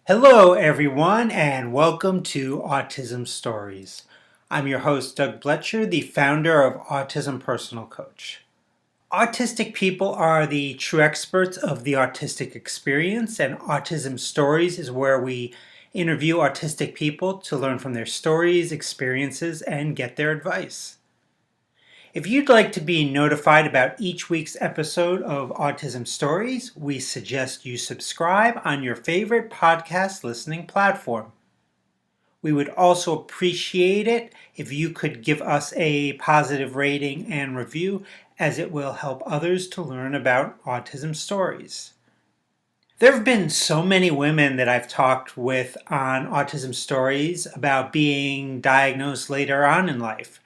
Hello, everyone, and welcome to Autism Stories. I'm your host, Doug Bletcher, the founder of Autism Personal Coach. Autistic people are the true experts of the autistic experience, and Autism Stories is where we interview autistic people to learn from their stories, experiences, and get their advice. If you'd like to be notified about each week's episode of Autism Stories, we suggest you subscribe on your favorite podcast listening platform. We would also appreciate it if you could give us a positive rating and review, as it will help others to learn about autism stories. There have been so many women that I've talked with on autism stories about being diagnosed later on in life,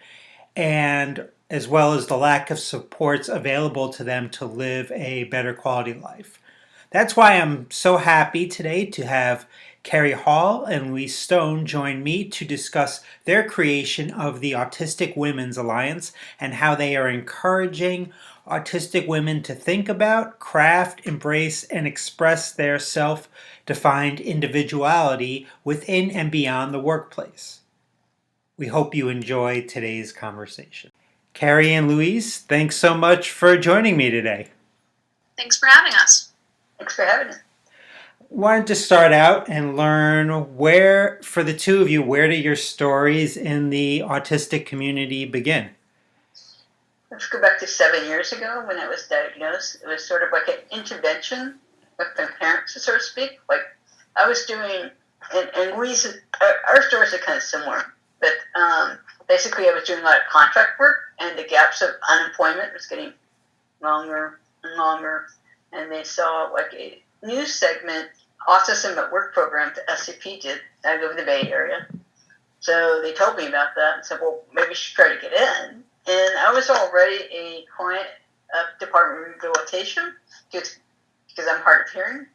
and as well as the lack of supports available to them to live a better quality life. That's why I'm so happy today to have Carrie Hall and Louise Stone join me to discuss their creation of the Autistic Women's Alliance and how they are encouraging autistic women to think about, craft, embrace, and express their self-defined individuality within and beyond the workplace. We hope you enjoy today's conversation. Carrie and Louise, thanks so much for joining me today. Thanks for having us. Thanks for having us. Wanted to start out and learn where, for the two of you, where do your stories in the autistic community begin? Let's go back to 7 years ago when I was diagnosed. It was sort of like an intervention with my parents, so to speak. Like I was doing, and Louise, our stories are kind of similar, but basically I was doing a lot of contract work, and the gaps of unemployment was getting longer and longer. And they saw like a news segment, Autism at Work program that SCP did. I live in the Bay Area. So they told me about that and said, well, maybe you should try to get in. And I was already a client of Department of Rehabilitation because I'm hard of hearing.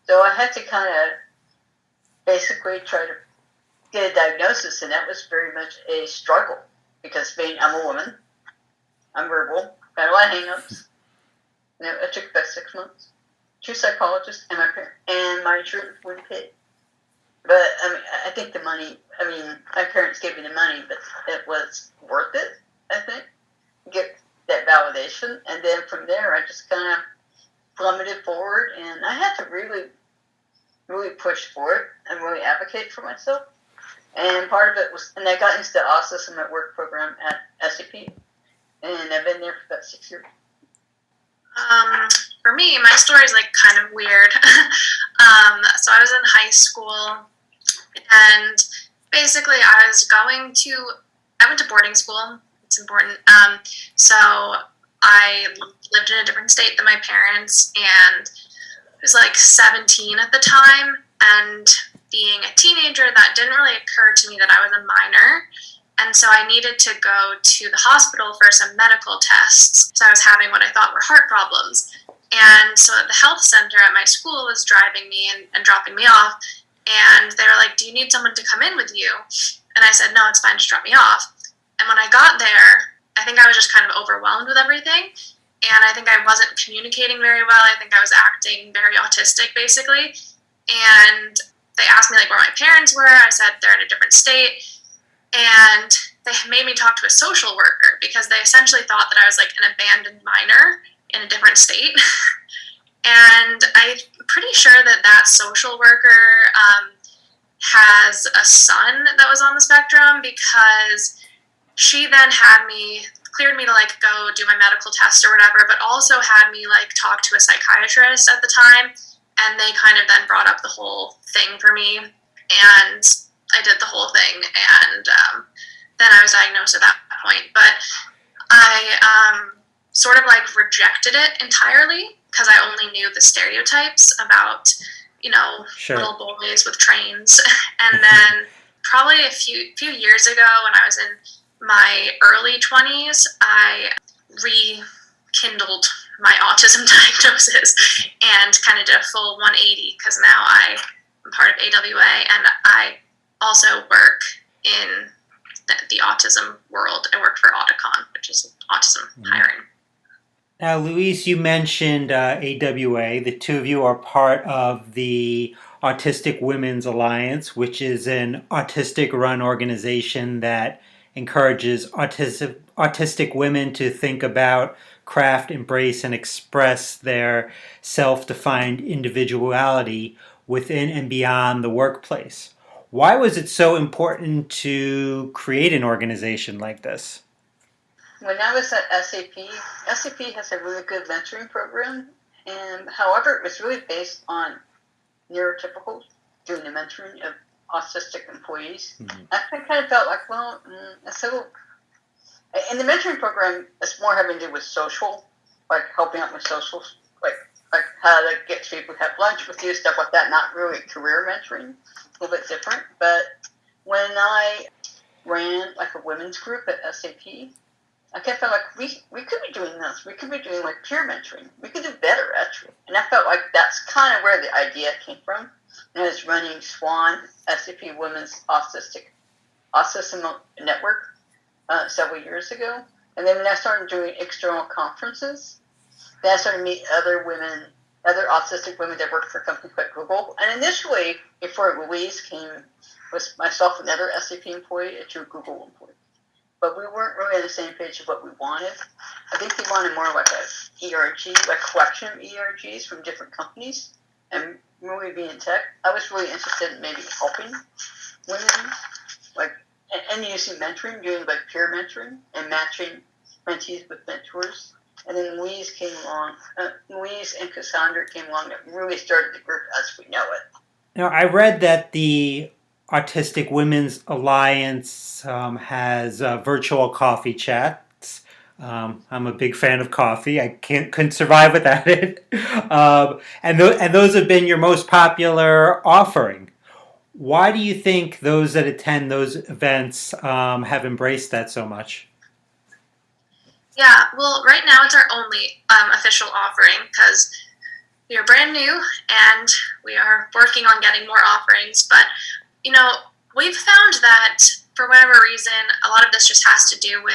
So I had to kind of basically try to get a diagnosis, and that was very much a struggle because I'm a woman, I'm verbal, got a lot of hang-ups. It took about 6 months. 2 psychologists and my parents, and my insurance wouldn't pay. But I think the money. My parents gave me the money, but it was worth it. I think get that validation, and then from there, I just kind of plummeted forward, and I had to really, really push for it and really advocate for myself. And part of it was, and I got into the Autism at Work program at SCP, and I've been there for about 6 years. For me, my story is like kind of weird. So I was in high school, and basically I went to boarding school. It's important. So I lived in a different state than my parents, and I was like 17 at the time. And being a teenager, that didn't really occur to me that I was a minor. And so I needed to go to the hospital for some medical tests. So I was having what I thought were heart problems. And so the health center at my school was driving me and dropping me off. And they were like, do you need someone to come in with you? And I said, no, it's fine, just drop me off. And when I got there, I think I was just kind of overwhelmed with everything. And I think I wasn't communicating very well. I think I was acting very autistic, basically. And they asked me like where my parents were. I said they're in a different state. And they made me talk to a social worker because they essentially thought that I was like an abandoned minor in a different state. And I'm pretty sure that social worker has a son that was on the spectrum, because she then cleared me to like go do my medical test or whatever, but also had me like talk to a psychiatrist at the time. And they kind of then brought up the whole thing for me, and I did the whole thing, and then I was diagnosed at that point. But I sort of like rejected it entirely because I only knew the stereotypes about, Sure. Little boys with trains. And then probably a few years ago, when I was in my early 20s, I rekindled my autism diagnosis and kind of did a full 180, because now I'm part of AWA, and I also work in the autism world. I work for Auticon, which is autism hiring. Now, Louise, you mentioned AWA. The two of you are part of the Autistic Women's Alliance, which is an autistic-run organization that encourages autistic women to think about, craft, embrace, and express their self-defined individuality within and beyond the workplace. Why was it so important to create an organization like this? When I was at SAP has a really good mentoring program, and however, it was really based on neurotypicals doing the mentoring of autistic employees. Mm-hmm. I kind of felt like, well, so in the mentoring program, it's more having to do with social, like helping out with social, like how to get people to have lunch with you, stuff like that. Not really career mentoring, a little bit different. But when I ran like a women's group at SAP, I kept feeling like we could be doing this. We could be doing like peer mentoring. We could do better, actually. And I felt like that's kind of where the idea came from. And I was running SWAN, SAP Women's Autism Network, several years ago. And then when I started doing external conferences, then I started to meet other autistic women that worked for companies like Google. And initially, before Louise came, was myself another SAP employee, a true Google employee. But we weren't really on the same page of what we wanted. I think we wanted more like a ERG, like collection of ERGs from different companies. And really being in tech, I was really interested in maybe helping women, like, and using mentoring, doing like peer mentoring and matching mentees with mentors. And then Louise and Cassandra came along that really started the group as we know it. Now, I read that the Autistic Women's Alliance has virtual coffee chats. I'm a big fan of coffee. I couldn't survive without it. And those have been your most popular offering. Why do you think those that attend those events have embraced that so much? Yeah, well, right now it's our only official offering because we are brand new and we are working on getting more offerings. But, you know, we've found that for whatever reason, a lot of this just has to do with,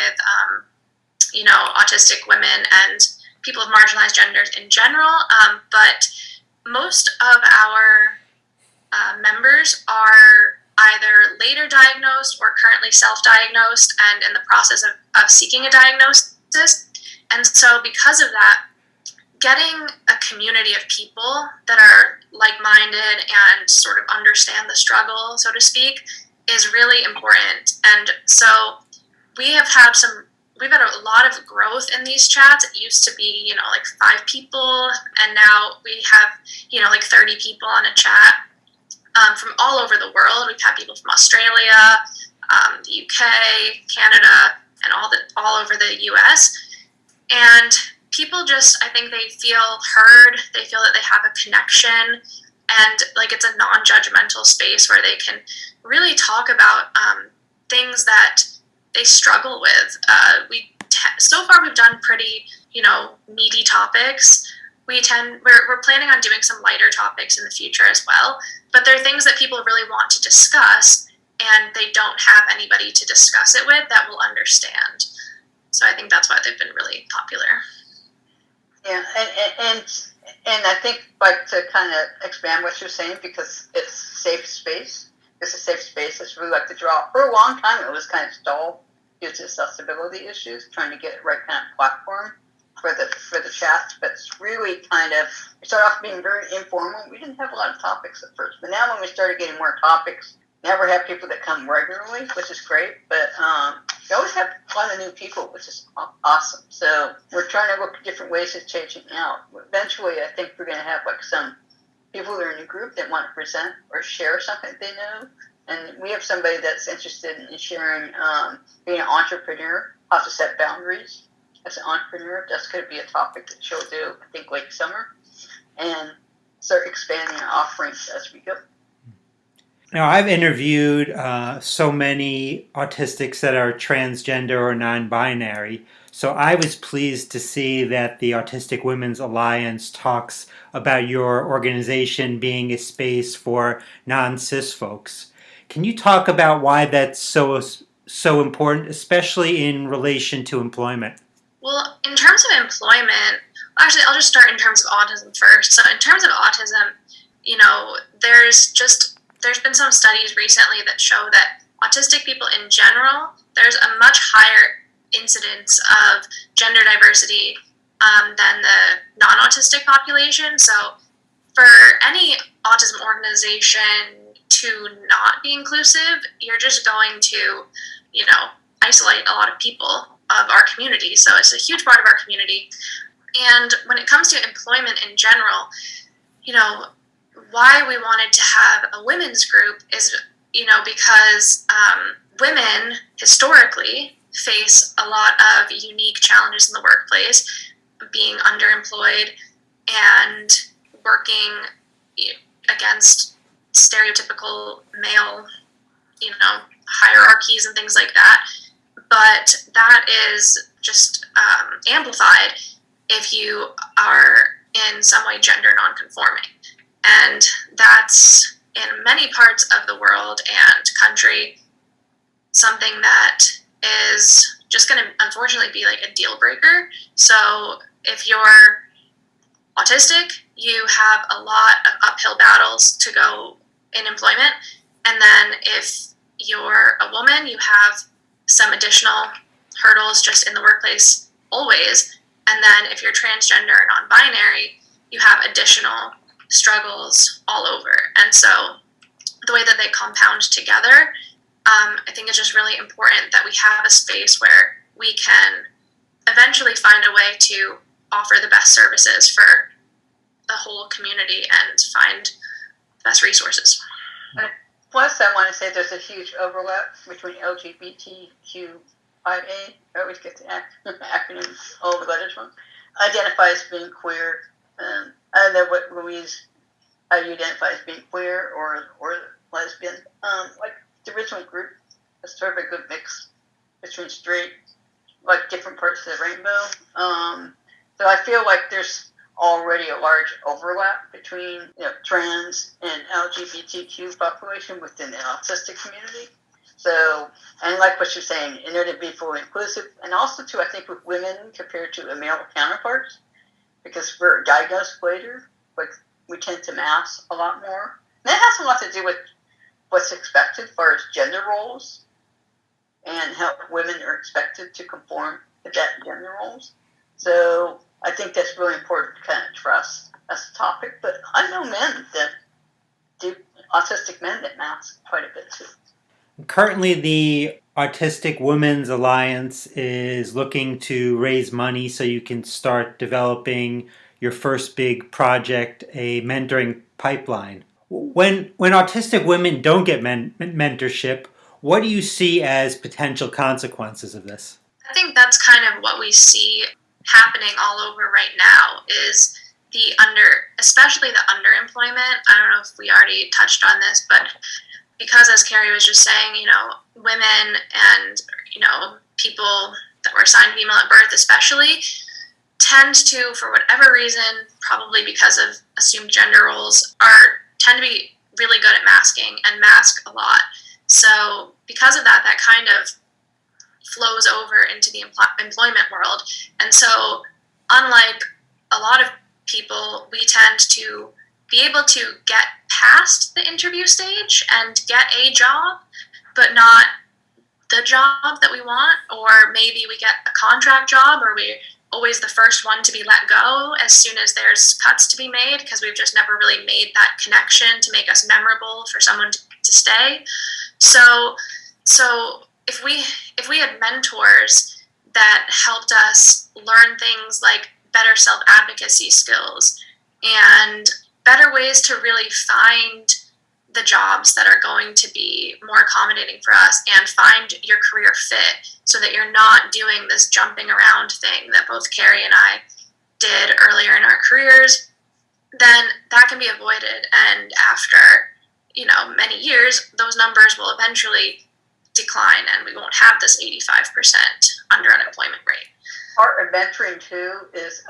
autistic women and people of marginalized genders in general. But most of our members are either later diagnosed or currently self-diagnosed and in the process of seeking a diagnosis. And so because of that, getting a community of people that are like-minded and sort of understand the struggle, so to speak, is really important. And so we've had a lot of growth in these chats. It used to be, like 5 people, and now we have, like 30 people on a chat from all over the world. We've had people from Australia, the UK, Canada, and all over the US. And people just, I think they feel heard, they feel that they have a connection, and like it's a non-judgmental space where they can really talk about things that they struggle with. So far we've done pretty, meaty topics. We're planning on doing some lighter topics in the future as well, but there are things that people really want to discuss and they don't have anybody to discuss it with that will understand. So I think that's why they've been really popular. Yeah, and I think, like, to kind of expand what you're saying, because it's safe space. It's a safe space that's really like to draw. For a long time, it was kind of stalled due to accessibility issues, trying to get the right kind of platform for the chat. But it's really kind of, we started off being very informal. We didn't have a lot of topics at first, but now when we started getting more topics, now we have people that come regularly, which is great. But we always have a lot of new people, which is awesome. So we're trying to look at different ways of changing out. Eventually, I think we're going to have like some people that are in a group that want to present or share something they know. And we have somebody that's interested in sharing being an entrepreneur, how to set boundaries as an entrepreneur. That's going to be a topic that she'll do, I think, late summer, and start expanding our offerings as we go. Now, I've interviewed so many autistics that are transgender or non-binary, so I was pleased to see that the Autistic Women's Alliance talks about your organization being a space for non-cis folks. Can you talk about why that's so important, especially in relation to employment? Well, in terms of employment, actually, I'll just start in terms of autism first. So in terms of autism, there's been some studies recently that show that autistic people in general, there's a much higher incidence of gender diversity than the non-autistic population. So for any autism organization to not be inclusive, you're just going to, isolate a lot of people of our community. So it's a huge part of our community. And when it comes to employment in general, why we wanted to have a women's group is, because women historically face a lot of unique challenges in the workplace, being underemployed and working against stereotypical male, hierarchies and things like that. But that is just amplified if you are in some way gender nonconforming. And that's in many parts of the world and country something that is just going to unfortunately be like a deal breaker. So if you're autistic, you have a lot of uphill battles to go in employment. And then if you're a woman, you have some additional hurdles just in the workplace always. And then if you're transgender or non-binary, you have additional struggles all over. And so the way that they compound together, I think it's just really important that we have a space where we can eventually find a way to offer the best services for the whole community and find the best resources. Plus, I want to say there's a huge overlap between LGBTQIA, I always get the acronyms, all the letters wrong, identify as being queer. I don't know what Louise, how you identify as being queer or lesbian. Like the original group is sort of a good mix between straight, like different parts of the rainbow. So I feel like there's already a large overlap between trans and LGBTQ population within the autistic community. So, and like what you're saying, in order to be fully inclusive, and also too, I think with women compared to a male counterparts, because we're diagnosed later, like we tend to mask a lot more. And that has a lot to do with what's expected as far as gender roles and how women are expected to conform to that gender roles. So I think that's really important to kind of trust as a topic. But I know men that do, autistic men that mask quite a bit too. Currently, the Autistic Women's Alliance is looking to raise money so you can start developing your first big project, a mentoring pipeline. When autistic women don't get mentorship, what do you see as potential consequences of this? I think that's kind of what we see happening all over right now is especially the underemployment. I don't know if we already touched on this, but because as Carrie was just saying, women and, people that were assigned female at birth especially tend to, for whatever reason, probably because of assumed gender roles, tend to be really good at masking and mask a lot. So because of that, that kind of flows over into the employment world. And so unlike a lot of people, we tend to be able to get past the interview stage and get a job, but not the job that we want, or maybe we get a contract job, or we're always the first one to be let go as soon as there's cuts to be made because we've just never really made that connection to make us memorable for someone to stay. So if we had mentors that helped us learn things like better self-advocacy skills and better ways to really find the jobs that are going to be more accommodating for us and find your career fit so that you're not doing this jumping around thing that both Carrie and I did earlier in our careers, then that can be avoided. And after, many years, those numbers will eventually decline and we won't have this 85% under unemployment rate. Part of mentoring too is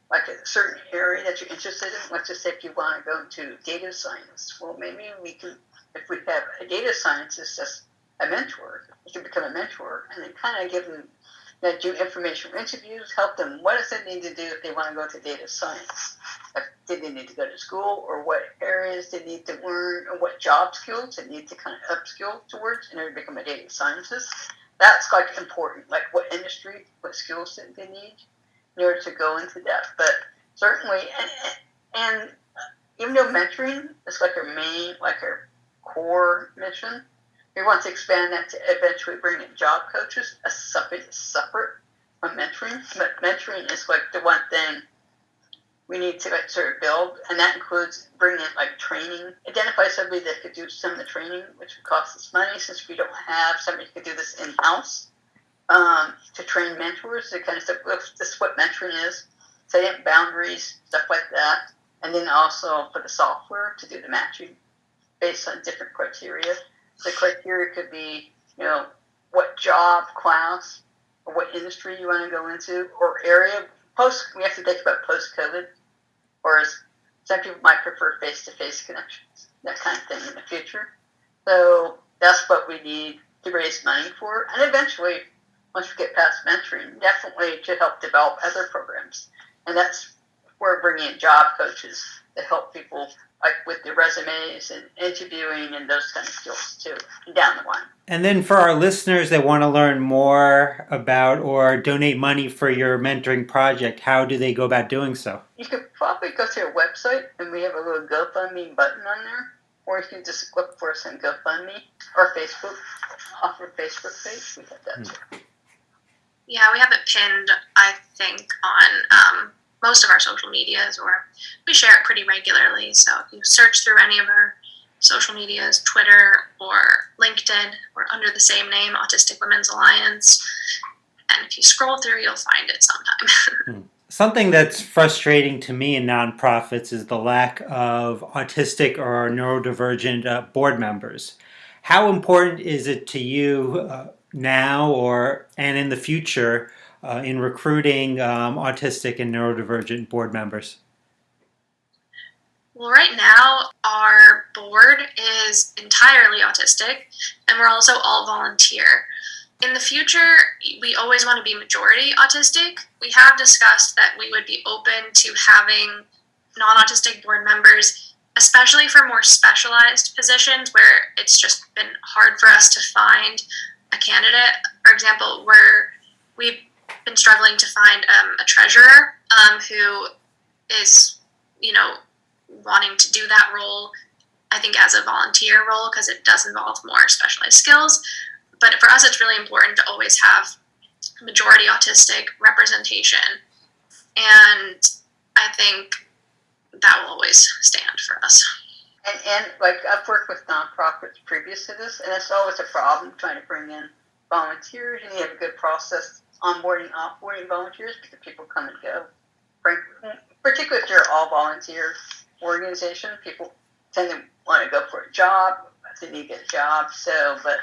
like a certain area that you're interested in. Let's just say if you want to go into data science, well, maybe we can, if we have a data scientist as a mentor, you can become a mentor and then kind of give them do informational interviews, help them. What does it need to do if they want to go to data science? Did they need to go to school, or what areas they need to learn, or what job skills they need to kind of upskill towards in order to become a data scientist? That's like important, like what industry, what skills that they need in order to go into that. But certainly, and even though mentoring is like our main, like our core mission, we want to expand that to eventually bring in job coaches as something separate from mentoring. But mentoring is like the one thing we need to like sort of build, and that includes bringing in like training. Identify somebody that could do some of the training, which would cost us money since we don't have somebody who could do this in house. To train mentors, to kind of stuff. This is what mentoring is: setting boundaries, stuff like that, and then also for the software to do the matching based on different criteria. The criteria could be, what job, class, or what industry you want to go into, or area. We have to think about post-COVID, or some people might prefer face-to-face connections, that kind of thing in the future. So that's what we need to raise money for. And eventually, once we get past mentoring, definitely to help develop other programs. And that's where we're bringing in job coaches to help people like with their resumes and interviewing and those kind of skills too, down the line. And then for our listeners that want to learn more about or donate money for your mentoring project, how do they go about doing so? You could probably go to our website, and we have a little GoFundMe button on there, or you can just look for us on GoFundMe or Facebook, off our Facebook page. We have that too. Yeah, we have it pinned, I think, on most of our social medias, or we share it pretty regularly. So if you search through any of our social medias, Twitter or LinkedIn, we're under the same name, Autistic Women's Alliance. And if you scroll through, you'll find it sometime. Something that's frustrating to me in nonprofits is the lack of autistic or neurodivergent board members. How important is it to you now and in the future in recruiting autistic and neurodivergent board members? Well, right now, our board is entirely autistic, and we're also all volunteer. In the future, we always want to be majority autistic. We have discussed that we would be open to having non-autistic board members, especially for more specialized positions where it's just been hard for us to find a candidate. For example, we've been struggling to find a treasurer who is, wanting to do that role, I think, as a volunteer role, because it does involve more specialized skills. But for us, it's really important to always have majority autistic representation. And I think that will always stand for us. And like I've worked with nonprofits previous to this, and it's always a problem trying to bring in volunteers. And you have a good process onboarding, offboarding volunteers because people come and go. Particularly if you're all volunteer organization, people tend to want to go for a job if they need to get a job. So, but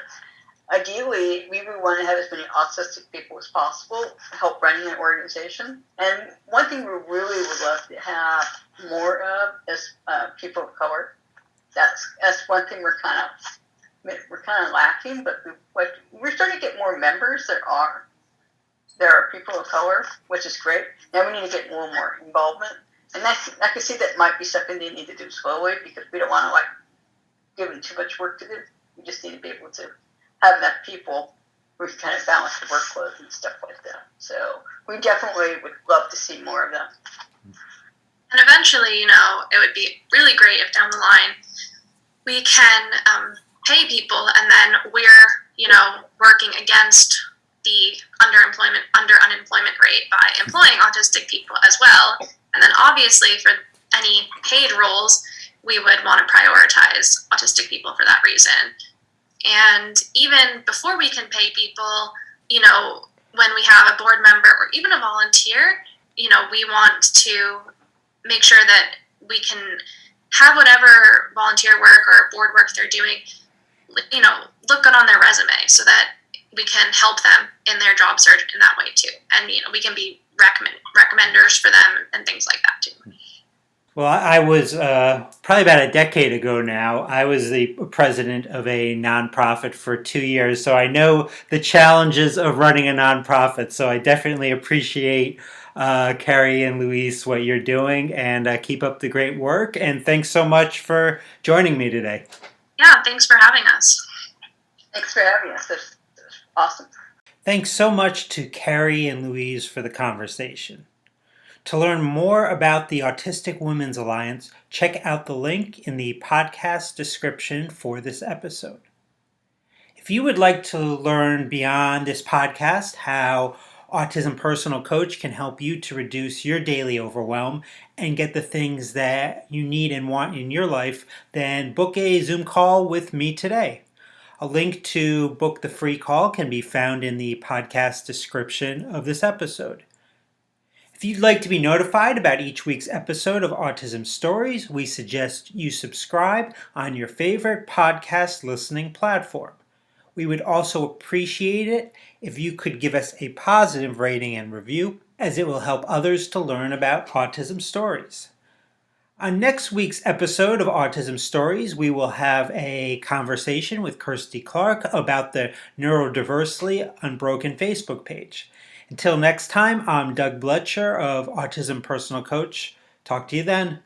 ideally, we would want to have as many autistic people as possible help running an organization. And one thing we really would love to have more of is people of color. That's one thing we're kind of lacking, but we're starting to get more members. There are people of color, which is great. Now we need to get a little more involvement. And I can see that might be something they need to do slowly because we don't want to give them too much work to do. We just need to be able to have enough people who can kind of balance the workload and stuff like that. So we definitely would love to see more of them. And eventually, it would be really great if down the line we can pay people, and then we're, working against the unemployment rate by employing autistic people as well. And then obviously for any paid roles, we would want to prioritize autistic people for that reason. And even before we can pay people, when we have a board member or even a volunteer, we want to make sure that we can have whatever volunteer work or board work they're doing, look good on their resume so that we can help them in their job search in that way too. And, we can be recommenders for them and things like that too. Well, I was probably about a decade ago now. I was the president of a nonprofit for 2 years, so I know the challenges of running a nonprofit. So I definitely appreciate Carrie and Louise what you're doing, and keep up the great work. And thanks so much for joining me today. Yeah, thanks for having us. Thanks for having us. That's awesome. Thanks so much to Carrie and Louise for the conversation. To learn more about the Autistic Women's Alliance, check out the link in the podcast description for this episode. If you would like to learn beyond this podcast how Autism Personal Coach can help you to reduce your daily overwhelm and get the things that you need and want in your life, then book a Zoom call with me today. A link to book the free call can be found in the podcast description of this episode. If you'd like to be notified about each week's episode of Autism Stories, we suggest you subscribe on your favorite podcast listening platform. We would also appreciate it if you could give us a positive rating and review, as it will help others to learn about autism stories. On next week's episode of Autism Stories, we will have a conversation with Kirsty Clark about the Neurodiversity Unbroken Facebook page. Until next time, I'm Doug Bletcher of Autism Personal Coach. Talk to you then.